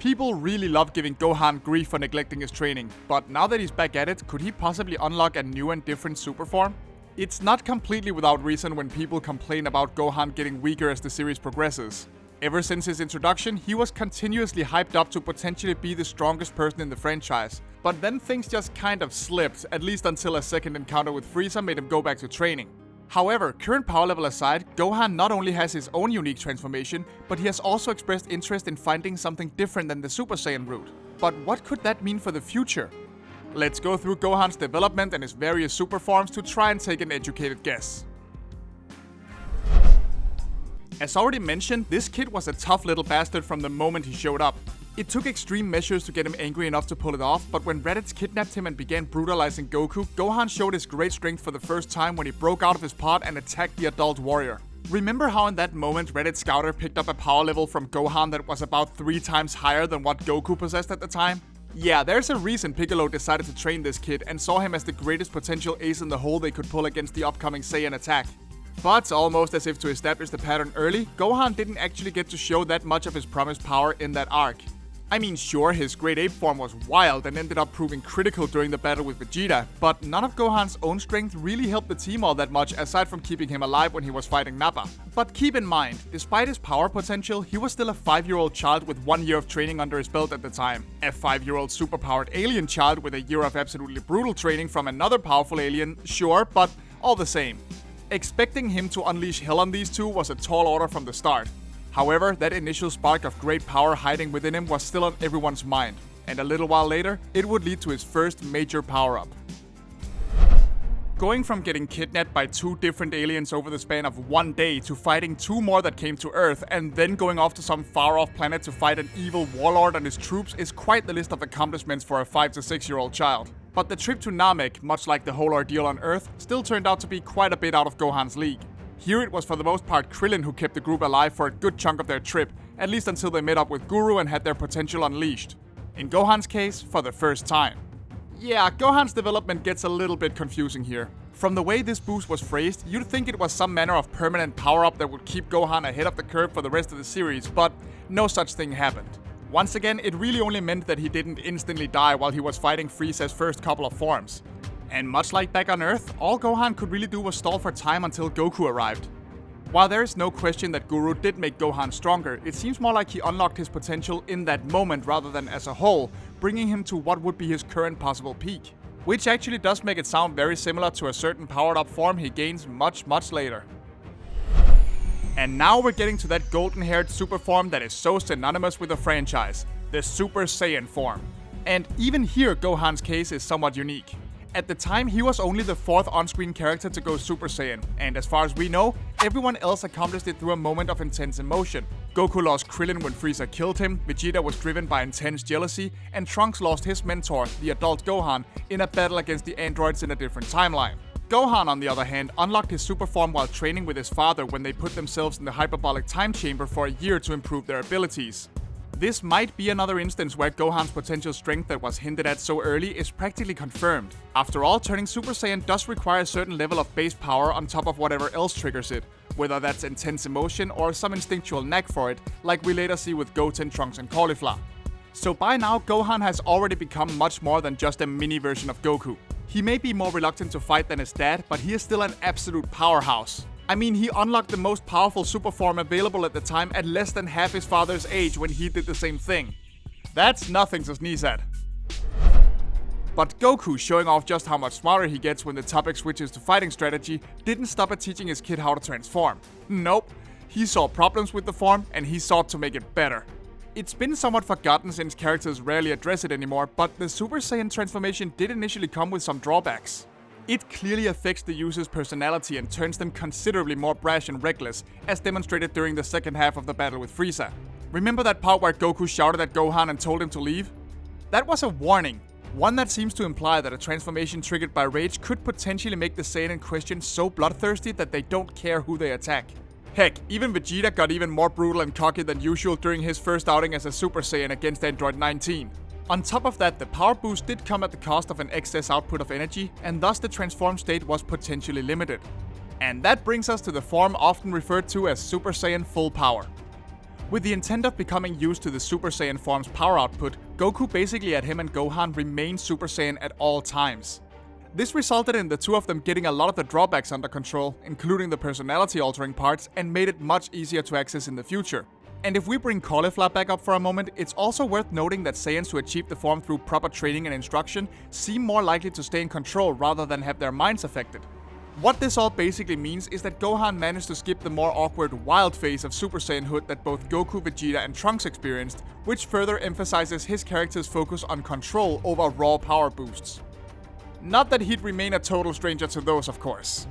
People really love giving Gohan grief for neglecting his training, but now that he's back at it, could he possibly unlock a new and different super form? It's not completely without reason when people complain about Gohan getting weaker as the series progresses. Ever since his introduction, he was continuously hyped up to potentially be the strongest person in the franchise. But then things just kind of slipped, at least until a second encounter with Frieza made him go back to training. However, current power level aside, Gohan not only has his own unique transformation, but he has also expressed interest in finding something different than the Super Saiyan route. But what could that mean for the future? Let's go through Gohan's development and his various super forms to try and take an educated guess. As already mentioned, this kid was a tough little bastard from the moment he showed up. It took extreme measures to get him angry enough to pull it off, but when Raditz kidnapped him and began brutalizing Goku, Gohan showed his great strength for the first time when he broke out of his pod and attacked the adult warrior. Remember how in that moment Reddit Scouter picked up a power level from Gohan that was about 3 times higher than what Goku possessed at the time? Yeah, there's a reason Piccolo decided to train this kid and saw him as the greatest potential ace in the hole they could pull against the upcoming Saiyan attack. But almost as if to establish the pattern early, Gohan didn't actually get to show that much of his promised power in that arc. I mean, sure, his Great Ape form was wild and ended up proving critical during the battle with Vegeta, but none of Gohan's own strength really helped the team all that much aside from keeping him alive when he was fighting Nappa. But keep in mind, despite his power potential, he was still a 5-year-old child with 1 year of training under his belt at the time. A 5-year-old superpowered alien child with a year of absolutely brutal training from another powerful alien, sure, but all the same. Expecting him to unleash hell on these two was a tall order from the start. However, that initial spark of great power hiding within him was still on everyone's mind, and a little while later, it would lead to his first major power-up. Going from getting kidnapped by 2 different aliens over the span of 1 day to fighting 2 more that came to Earth and then going off to some far-off planet to fight an evil warlord and his troops is quite the list of accomplishments for a 5 to 6-year-old child. But the trip to Namek, much like the whole ordeal on Earth, still turned out to be quite a bit out of Gohan's league. Here it was for the most part Krillin who kept the group alive for a good chunk of their trip, at least until they met up with Guru and had their potential unleashed. In Gohan's case, for the first time. Yeah, Gohan's development gets a little bit confusing here. From the way this boost was phrased, you'd think it was some manner of permanent power-up that would keep Gohan ahead of the curve for the rest of the series, but no such thing happened. Once again, it really only meant that he didn't instantly die while he was fighting Frieza's first couple of forms. And much like back on Earth, all Gohan could really do was stall for time until Goku arrived. While there is no question that Guru did make Gohan stronger, it seems more like he unlocked his potential in that moment rather than as a whole, bringing him to what would be his current possible peak. Which actually does make it sound very similar to a certain powered-up form he gains much later. And now we're getting to that golden-haired super form that is so synonymous with the franchise, the Super Saiyan form. And even here, Gohan's case is somewhat unique. At the time, he was only the 4th on-screen character to go Super Saiyan, and as far as we know, everyone else accomplished it through a moment of intense emotion. Goku lost Krillin when Frieza killed him, Vegeta was driven by intense jealousy, and Trunks lost his mentor, the adult Gohan, in a battle against the androids in a different timeline. Gohan, on the other hand, unlocked his super form while training with his father when they put themselves in the hyperbolic time chamber for a year to improve their abilities. This might be another instance where Gohan's potential strength that was hinted at so early is practically confirmed. After all, turning Super Saiyan does require a certain level of base power on top of whatever else triggers it, whether that's intense emotion or some instinctual knack for it, like we later see with Goten, Trunks and Caulifla. So by now, Gohan has already become much more than just a mini version of Goku. He may be more reluctant to fight than his dad, but he is still an absolute powerhouse. I mean, he unlocked the most powerful super form available at the time at less than half his father's age when he did the same thing. That's nothing to sneeze at. But Goku showing off just how much smarter he gets when the topic switches to fighting strategy didn't stop at teaching his kid how to transform. Nope, he saw problems with the form and he sought to make it better. It's been somewhat forgotten since characters rarely address it anymore, but the Super Saiyan transformation did initially come with some drawbacks. It clearly affects the user's personality and turns them considerably more brash and reckless, as demonstrated during the second half of the battle with Frieza. Remember that part where Goku shouted at Gohan and told him to leave? That was a warning, one that seems to imply that a transformation triggered by rage could potentially make the Saiyan in question so bloodthirsty that they don't care who they attack. Heck, even Vegeta got even more brutal and cocky than usual during his first outing as a Super Saiyan against Android 19. On top of that, the power boost did come at the cost of an excess output of energy, and thus the transformed state was potentially limited. And that brings us to the form often referred to as Super Saiyan Full Power. With the intent of becoming used to the Super Saiyan form's power output, Goku basically had him and Gohan remain Super Saiyan at all times. This resulted in the two of them getting a lot of the drawbacks under control, including the personality altering parts, and made it much easier to access in the future. And if we bring Caulifla back up for a moment, it's also worth noting that Saiyans who achieve the form through proper training and instruction seem more likely to stay in control rather than have their minds affected. What this all basically means is that Gohan managed to skip the more awkward wild phase of Super Saiyanhood that both Goku, Vegeta, and Trunks experienced, which further emphasizes his character's focus on control over raw power boosts. Not that he'd remain a total stranger to those, of course.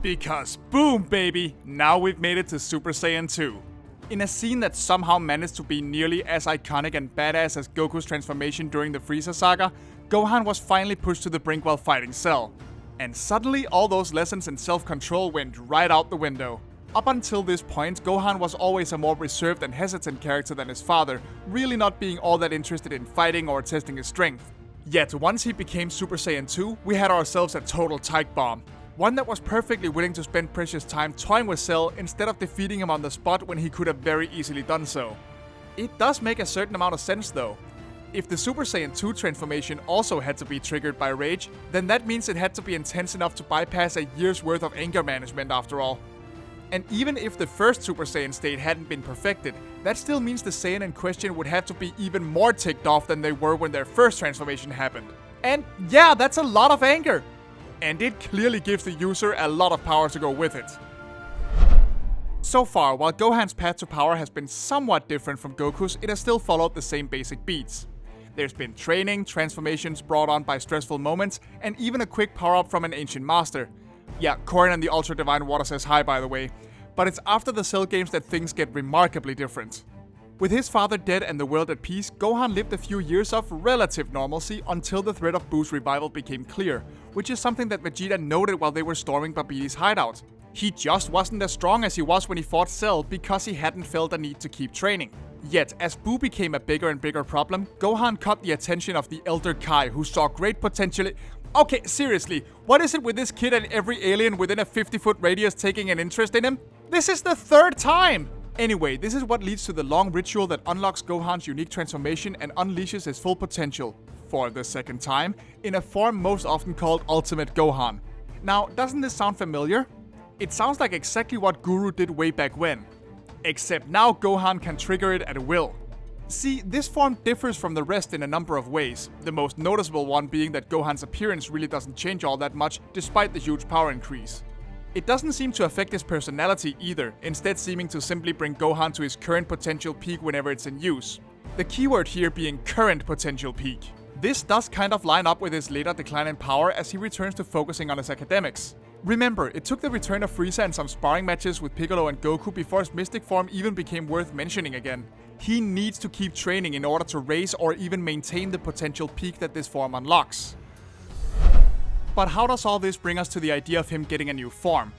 Because boom baby, now we've made it to Super Saiyan 2. In a scene that somehow managed to be nearly as iconic and badass as Goku's transformation during the Frieza saga, Gohan was finally pushed to the brink while fighting Cell. And suddenly all those lessons in self-control went right out the window. Up until this point, Gohan was always a more reserved and hesitant character than his father, really not being all that interested in fighting or testing his strength. Yet once he became Super Saiyan 2, we had ourselves a total tyke bomb. One that was perfectly willing to spend precious time toying with Cell instead of defeating him on the spot when he could have very easily done so. It does make a certain amount of sense though. If the Super Saiyan 2 transformation also had to be triggered by rage, then that means it had to be intense enough to bypass a year's worth of anger management after all. And even if the first Super Saiyan state hadn't been perfected, that still means the Saiyan in question would have to be even more ticked off than they were when their first transformation happened. And yeah, that's a lot of anger! And it clearly gives the user a lot of power to go with it. So far, while Gohan's path to power has been somewhat different from Goku's, it has still followed the same basic beats. There's been training, transformations brought on by stressful moments, and even a quick power-up from an ancient master. Yeah, Korin and the Ultra Divine Water says hi by the way. But it's after the Cell games that things get remarkably different. With his father dead and the world at peace, Gohan lived a few years of relative normalcy until the threat of Buu's revival became clear, which is something that Vegeta noted while they were storming Babidi hideout. He just wasn't as strong as he was when he fought Cell because he hadn't felt a need to keep training. Yet, as Buu became a bigger and bigger problem, Gohan caught the attention of the Elder Kai, who saw great potential. Okay, seriously, what is it with this kid and every alien within a 50-foot radius taking an interest in him? This is the third time! Anyway, this is what leads to the long ritual that unlocks Gohan's unique transformation and unleashes his full potential, for the second time, in a form most often called Ultimate Gohan. Now, doesn't this sound familiar? It sounds like exactly what Guru did way back when. Except now Gohan can trigger it at will. See, this form differs from the rest in a number of ways, the most noticeable one being that Gohan's appearance really doesn't change all that much despite the huge power increase. It doesn't seem to affect his personality either, instead seeming to simply bring Gohan to his current potential peak whenever it's in use. The keyword here being current potential peak. This does kind of line up with his later decline in power as he returns to focusing on his academics. Remember, it took the return of Frieza and some sparring matches with Piccolo and Goku before his mystic form even became worth mentioning again. He needs to keep training in order to raise or even maintain the potential peak that this form unlocks. But how does all this bring us to the idea of him getting a new form?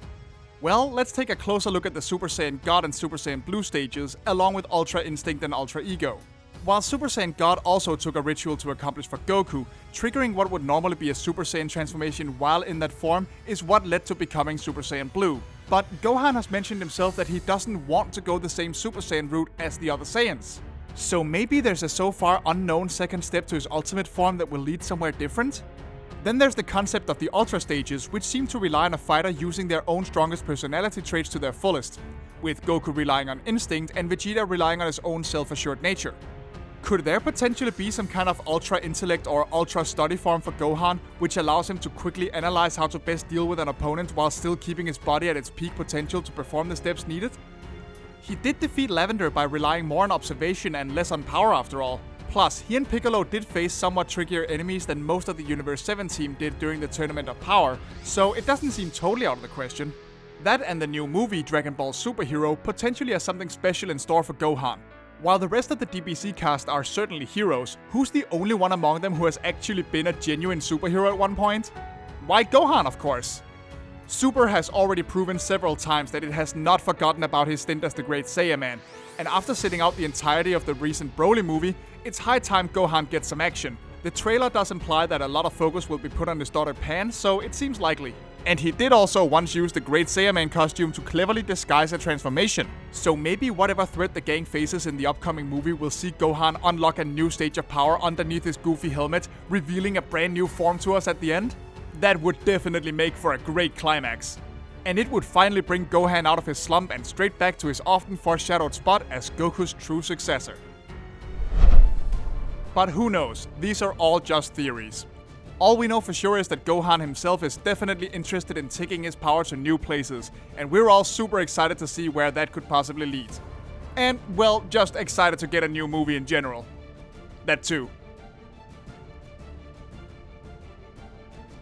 Well, let's take a closer look at the Super Saiyan God and Super Saiyan Blue stages, along with Ultra Instinct and Ultra Ego. While Super Saiyan God also took a ritual to accomplish for Goku, triggering what would normally be a Super Saiyan transformation while in that form is what led to becoming Super Saiyan Blue. But Gohan has mentioned himself that he doesn't want to go the same Super Saiyan route as the other Saiyans. So maybe there's a so far unknown second step to his ultimate form that will lead somewhere different? Then there's the concept of the Ultra stages, which seem to rely on a fighter using their own strongest personality traits to their fullest, with Goku relying on instinct and Vegeta relying on his own self-assured nature. Could there potentially be some kind of ultra intellect or ultra study form for Gohan, which allows him to quickly analyze how to best deal with an opponent while still keeping his body at its peak potential to perform the steps needed? He did defeat Lavender by relying more on observation and less on power after all. Plus, he and Piccolo did face somewhat trickier enemies than most of the Universe 7 team did during the Tournament of Power, so it doesn't seem totally out of the question. That and the new movie Dragon Ball Superhero potentially has something special in store for Gohan. While the rest of the DBZ cast are certainly heroes, who's the only one among them who has actually been a genuine superhero at one point? Why, Gohan, of course. Super has already proven several times that it has not forgotten about his stint as the Great Saiyaman, and after sitting out the entirety of the recent Broly movie, it's high time Gohan gets some action. The trailer does imply that a lot of focus will be put on his daughter Pan, so it seems likely. And he did also once use the Great Saiyaman costume to cleverly disguise a transformation. So maybe whatever threat the gang faces in the upcoming movie will see Gohan unlock a new stage of power underneath his goofy helmet, revealing a brand new form to us at the end? That would definitely make for a great climax. And it would finally bring Gohan out of his slump and straight back to his often foreshadowed spot as Goku's true successor. But who knows, these are all just theories. All we know for sure is that Gohan himself is definitely interested in taking his power to new places, and we're all super excited to see where that could possibly lead. And, well, just excited to get a new movie in general. That too.